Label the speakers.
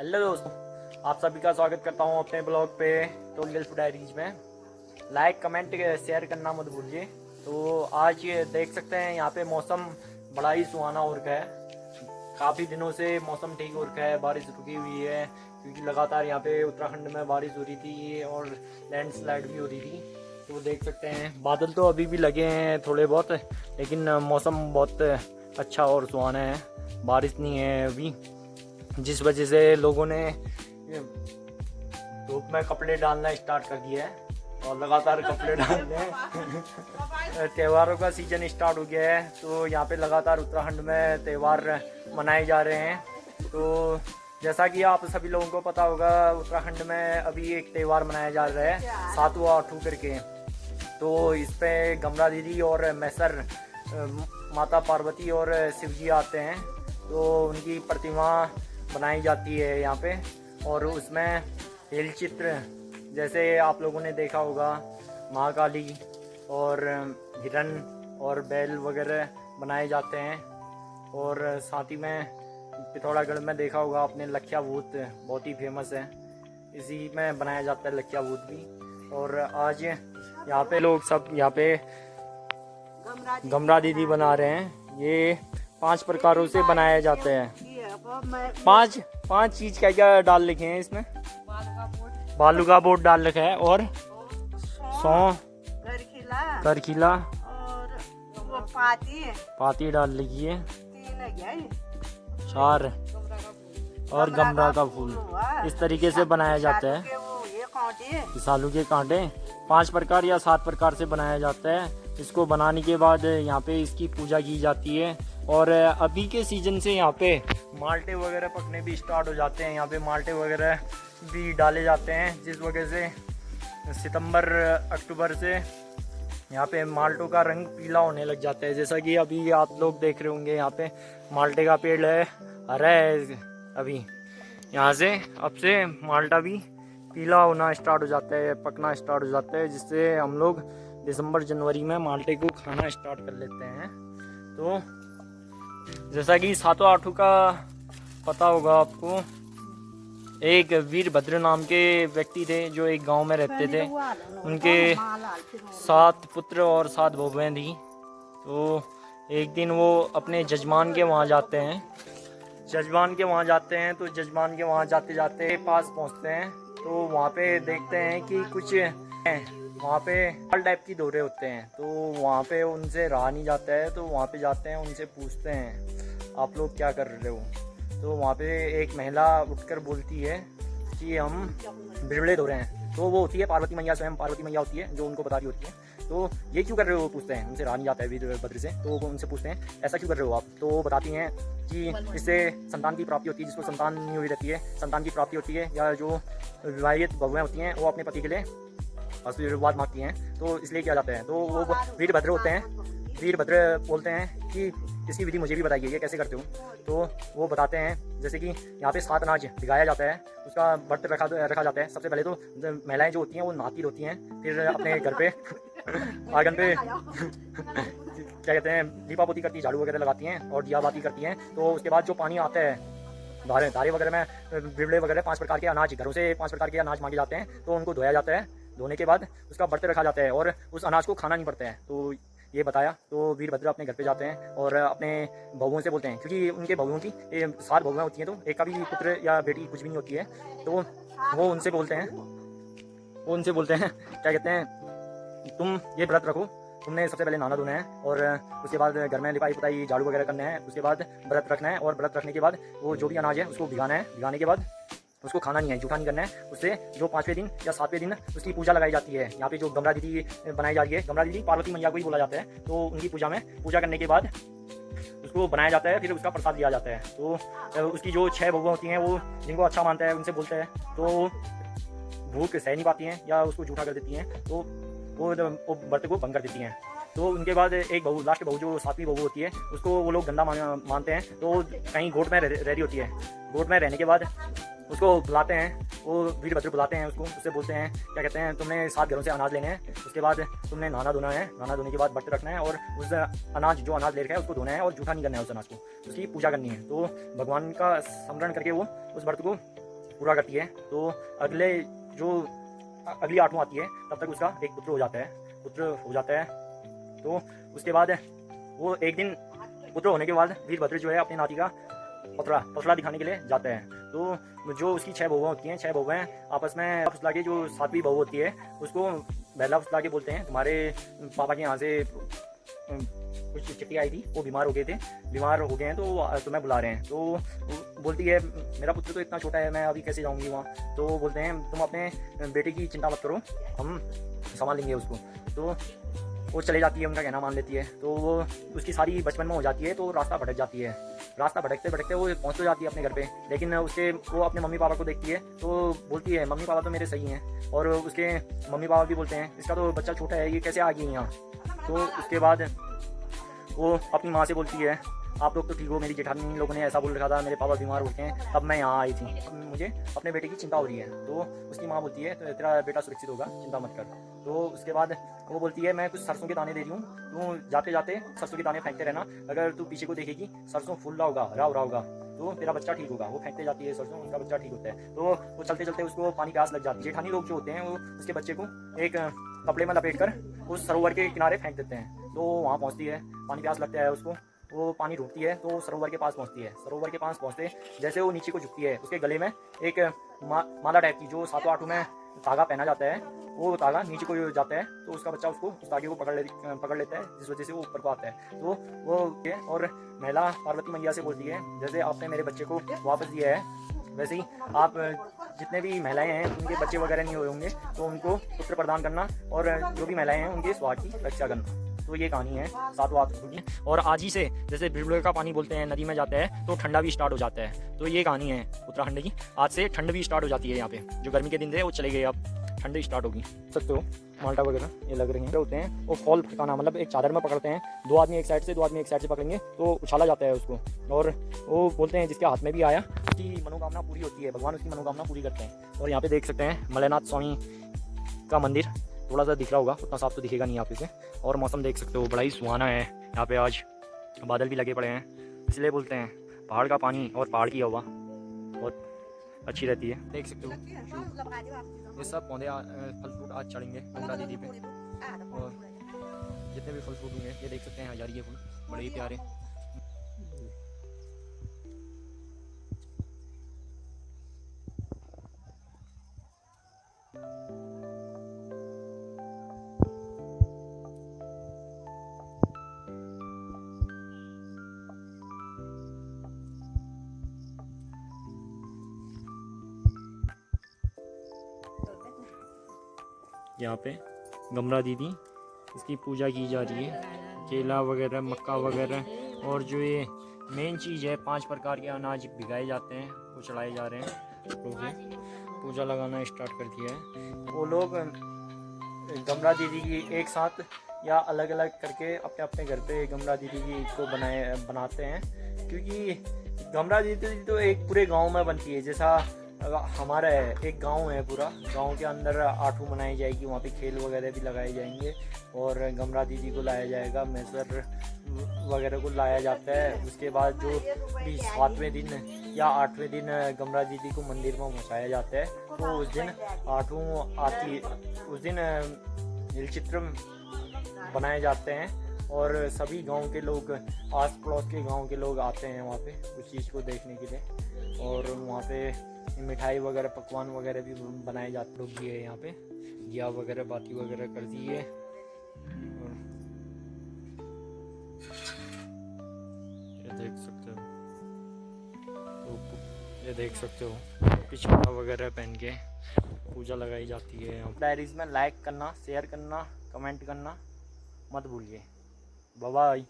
Speaker 1: Hello दोस्तों, आप सभी का स्वागत करता हूं अपने ब्लॉग पे तो गिल्फ डायरीज में। लाइक कमेंट शेयर करना मत भूलिए। तो आज ये देख सकते हैं यहाँ पे मौसम बड़ा ही सुहाना हो रखा है। काफ़ी दिनों से मौसम ठीक हो रखा है, बारिश रुकी हुई है क्योंकि लगातार यहाँ पे उत्तराखंड में बारिश हो रही थी और लैंडस्लाइड भी हो रही थी। तो देख सकते हैं बादल तो अभी भी लगे हैं थोड़े बहुत, लेकिन मौसम बहुत अच्छा और सुहाना है। बारिश नहीं है अभी, जिस वजह से लोगों ने धूप में कपड़े डालना स्टार्ट कर दिया है और लगातार कपड़े डाल रहे हैं। त्योहारों का सीजन स्टार्ट हो गया है, तो यहाँ पे लगातार उत्तराखंड में त्यौहार मनाए जा रहे हैं। तो जैसा कि आप सभी लोगों को पता होगा, उत्तराखंड में अभी एक त्यौहार मनाया जा रहा है सातवां आठू करके। तो इस पे गंगा दीदी और मैसर माता पार्वती और शिव जी आते हैं, तो उनकी प्रतिमा बनाई जाती है यहाँ पे। और उसमें हेल चित्र, जैसे आप लोगों ने देखा होगा, महाकाली और हिरन और बैल वगैरह बनाए जाते हैं। और साथ ही में पिथौरागढ़ में देखा होगा आपने, लखिया भूत बहुत ही फेमस है, इसी में बनाया जाता है लखिया भूत भी। और आज यहाँ पे लोग सब यहाँ पे गमरा दीदी बना रहे हैं। ये 5 प्रकारों से बनाया जाते हैं। पांच चीज क्या क्या डाल लिखे हैं इसमें? बालू का बोट डाल रखा है और सौंफ, करखिला
Speaker 2: और
Speaker 1: पाती डाल लिखी है, 4 और गमरा का फूल। इस तरीके से बनाया जाता है। सालू के कांटे 5 प्रकार या 7 प्रकार से बनाया जाता है। इसको बनाने के बाद यहाँ पे इसकी पूजा की जाती है। और अभी के सीजन से यहाँ पे माल्टे वगैरह पकने भी स्टार्ट हो जाते हैं। यहाँ पे माल्टे वगैरह भी डाले जाते हैं, जिस वजह से सितंबर अक्टूबर से यहाँ पे माल्टों का रंग पीला होने लग जाता है। जैसा कि अभी आप लोग देख रहे होंगे, यहाँ पे माल्टे का पेड़ है, हरा है। अभी यहाँ से अब से माल्टा भी पीला होना स्टार्ट हो जाता है, पकना स्टार्ट हो जाता है, जिससे हम लोग दिसंबर जनवरी में माल्टे को खाना स्टार्ट कर लेते हैं। तो जैसा कि सातवां आठू का पता होगा आपको, एक वीरभद्र नाम के व्यक्ति थे जो एक गांव में रहते थे। उनके 7 पुत्र और 7 बहुएं थी। तो एक दिन वो अपने जजमान के वहाँ जाते हैं। तो जजमान के वहाँ जाते जाते पास पहुँचते हैं, तो वहाँ पे देखते हैं कि कुछ वहाँ पे लाल टाइप की डोरे होते हैं। तो वहाँ पे उनसे रहा नहीं जाता है, तो वहाँ पे जाते हैं, उनसे पूछते हैं आप लोग क्या कर रहे हो। तो वहाँ पे एक महिला उठकर बोलती है कि हम बिरबड़े धो रहे हैं। तो वो होती है पार्वती मैया, स्वयं पार्वती मैया होती है जो उनको बता रही होती है। तो ये क्यों कर रहे हो, पूछते हैं। उनसे रहा नहीं जाता है वीरभद्र से, तो वो उनसे पूछते हैं ऐसा क्यों कर रहे हो आप। तो वो बताती हैं कि इससे संतान की प्राप्ति होती है, जिसको संतान नहीं हुई रहती है संतान की प्राप्ति होती है, या जो विवाहित बहुएं होती हैं वो अपने पति के लिए आशीर्वाद मांगती हैं, तो इसलिए किया जाता है। तो वो वीरभद्र होते हैं, वीरभद्र बोलते हैं कि इसकी विधि मुझे भी बताइए, ये कैसे करते हो। तो वो बताते हैं, जैसे कि यहाँ पे 7 अनाज भिगाया जाता है, उसका व्रत रखा जाता है। सबसे पहले तो महिलाएं जो होती हैं वो नहाती होती हैं, फिर अपने घर पे आंगन पे क्या कहते हैं, दीपा पोती करती, झाड़ू वगैरह लगाती हैं और दिया बाती करती हैं। तो उसके बाद जो पानी आता है धारे वगैरह में, बिरले वगैरह 5 प्रकार के अनाज, घरों से 5 प्रकार के अनाज मांगे जाते हैं, तो उनको धोया जाता है। धोने के बाद उसका व्रत रखा जाता है और उस अनाज को खाना नहीं पड़ता है। तो ये बताया, तो वीरभद्र अपने घर पे जाते हैं और अपने बहुओं से बोलते हैं, क्योंकि उनके बहुओं की 7 बहुएं होती हैं, तो एक का भी पुत्र या बेटी कुछ भी नहीं होती है। तो वो उनसे बोलते हैं क्या कहते हैं, तुम ये व्रत रखो, तुमने सबसे पहले नहाना धोना है और उसके बाद घर में लिपाई पुताई झाड़ू वगैरह करना है, उसके बाद व्रत रखना है। और व्रत रखने के बाद वो जो भी अनाज है उसको भिगाना है, भिगाने के बाद उसको खाना नहीं है, जूठा नहीं करना है। उससे जो 5वें दिन या 7वें दिन उसकी पूजा लगाई जाती है। यहाँ पे जो गमरा दीदी बनाई जा रही है, गमरा दीदी पार्वती मैया को ही बोला जाता है। तो उनकी पूजा करने के बाद उसको बनाया जाता है, फिर उसका प्रसाद दिया जाता है। तो उसकी जो 6 बहुएं होती हैं, वो जिनको अच्छा मानता है उनसे बोलते हैं, तो भूख सह नहीं पाती हैं या उसको जूठा कर देती हैं, तो वो व्रत को भंग कर देती हैं। तो उनके बाद एक बहू, लास्ट बहू जो 7वीं बहू होती है, उसको वो लोग गंदा मानते हैं। तो कहीं गोट में रह रही होती है। गोट में रहने के बाद उसको बुलाते हैं, वो वीरभद्र बुलाते हैं उसको, उससे बोलते हैं क्या कहते हैं, तुमने 7 घरों से अनाज लेने हैं, उसके बाद तुमने नहाना धोना है, नहाना धोने के बाद व्रत रखना है और उस अनाज जो अनाज ले रखा है उसको धोना है और जूठा नहीं करना है उस अनाज को, उसकी पूजा करनी है। तो भगवान का स्मरण करके वो उस व्रत को पूरा करती है। तो अगली आठवीं आती है तब तक उसका एक पुत्र हो जाता है। तो उसके बाद वो एक दिन पुत्र होने के बाद वीरभद्र जो है अपनी नाती का पसला दिखाने के लिए जाते हैं। तो जो उसकी 6 बहुएं होती हैं, 6 बहुएं आपस में फुसला के, जो 7वीं बहू होती है उसको बहला फुसला के बोलते हैं, तुम्हारे पापा के यहाँ से कुछ चिट्ठी आई थी, वो बीमार हो गए हैं तो तुम्हें बुला रहे हैं। तो बोलती है मेरा पुत्र तो इतना छोटा है, मैं अभी कैसे जाऊंगी वहाँ। तो बोलते हैं तुम अपने बेटे की चिंता मत करो, हम संभाल लेंगे उसको। तो वो चले जाती है, उनका कहना मान लेती है। तो वो उसकी सारी बचपन में हो जाती है, तो रास्ता भटक जाती है। रास्ता भटकते भटकते वो पहुँच तो जाती है अपने घर पे, लेकिन वो अपने मम्मी पापा को देखती है तो बोलती है मम्मी पापा तो मेरे सही हैं। और उसके मम्मी पापा भी बोलते हैं इसका तो बच्चा छोटा है, ये कैसे आ गई यहाँ। तो उसके बाद वो अपनी माँ से बोलती है आप लोग तो ठीक हो, मेरी जेठानी लोगों ने ऐसा बोल रखा था, मेरे पापा बीमार होते हैं, अब मैं यहाँ आई थी, अब मुझे अपने बेटे की चिंता हो रही है। तो उसकी माँ बोलती है तो तेरा बेटा सुरक्षित होगा, चिंता मत कर। तो उसके बाद वो बोलती है मैं कुछ सरसों के दाने दे रही हूँ, तू जाते जाते सरसों के दाने फेंकते रहना, अगर तू पीछे को देखेगी सरसों फूल रहा होगा, हरा होगा, तो तेरा बच्चा ठीक होगा। वो फेंकते जाती है सरसों, उसका बच्चा ठीक होता है। तो वो चलते चलते उसको पानी प्यास लग जाती है। जेठानी लोग जो होते हैं वो उसके बच्चे को एक कपड़े में लपेट कर उस सरोवर के किनारे फेंक देते हैं। तो वहाँ पहुँचती है, पानी प्यास लगता है उसको, वो पानी ढूंढती है तो सरोवर के पास पहुंचती है। सरोवर के पास पहुंचते जैसे वो नीचे को झुकती है, उसके गले में एक माला टाइप की, जो 7वां 8वां में धागा पहना जाता है, वो धागा नीचे को जाता है। तो उसका बच्चा उसको उस धागे को पकड़ लेता है, जिस वजह से वो ऊपर को आता है। तो वो और महिला पार्वती मैया से बोलती है जैसे आपने मेरे बच्चे को वापस दिया है, वैसे ही आप जितने भी महिलाएं हैं उनके बच्चे वगैरह नहीं हुए होंगे तो उनको पुत्र प्रदान करना, और जो भी महिलाएं हैं उनके स्वास्थ्य की रक्षा करना। तो ये कहानी है 7वां की। और आज ही से जैसे बिरबल का पानी बोलते हैं नदी में जाता है तो ठंडा भी स्टार्ट हो जाता है। तो ये कहानी है उत्तराखंड की, आज से ठंड भी स्टार्ट हो जाती है यहाँ पे। जो गर्मी के दिन थे वो चले गए, अब ठंड स्टार्ट होगी। सकते हो माल्टा वगैरह ये लग रही हैं होते हैं, वो फॉल फटकाना, मतलब एक चादर में पकड़ते हैं, 2 आदमी एक साइड से 2 आदमी एक साइड से पकड़ेंगे तो उछाला जाता है उसको। और वो बोलते हैं जिसके हाथ में भी आया उसकी मनोकामना पूरी होती है, भगवान उसकी मनोकामना पूरी करते हैं। और यहाँ पे देख सकते हैं मलयनाथ स्वामी का मंदिर, थोड़ा सा दिख रहा होगा, उतना साफ तो दिखेगा नहीं यहाँ पे से। और मौसम देख सकते हो बड़ा ही सुहाना है यहाँ पे, आज बादल भी लगे पड़े हैं, इसलिए बोलते हैं पहाड़ का पानी और पहाड़ की हवा बहुत अच्छी रहती है। देख सकते हो ये सब पौधे फल फ्रूट आज चढ़ेंगे गंगा दीदी पे, और जितने भी फल फ्रूट होंगे ये देख सकते हैं हजारिये फूल बड़े ही प्यारे। यहाँ पे गमला दीदी इसकी पूजा की जा रही है, केला वगैरह मक्का वगैरह, और जो ये मेन चीज़ है 5 प्रकार के अनाज भिगाए जाते हैं वो चढ़ाए जा रहे हैं। लोग पूजा लगाना स्टार्ट कर दिया है। वो लोग गमला दीदी की एक साथ या अलग अलग करके अपने अपने घर पे गमला दीदी की को बनाते हैं, क्योंकि गमला दीदी तो एक पूरे गांव में बनती है। जैसा हमारा है, एक गांव है, पूरा गांव के अंदर आठू मनाई जाएगी, वहाँ पे खेल वगैरह भी लगाए जाएंगे, और गमला दीदी को लाया जाएगा, मैसर वगैरह को लाया जाता है। उसके बाद जो भी 7वें दिन या 8वें दिन गमला दीदी को मंदिर में पहुँचाया जाता है। तो उस दिन आठू आती, उस दिन नीलचित्र बनाए जाते हैं, और सभी गांव के लोग, आस पड़ोस के गांव के लोग आते हैं वहाँ पे उस चीज़ को देखने के लिए। और वहाँ पे मिठाई वगैरह पकवान वगैरह भी बनाए जाते लोग भी है यहाँ पे, दिया वगैरह बाती वगैरह कर दी है। और ये देख सकते हो पिछड़ा वगैरह पहन के पूजा लगाई जाती है। डायरीज में लाइक करना, शेयर करना, कमेंट करना मत भूलिए। Bye bye.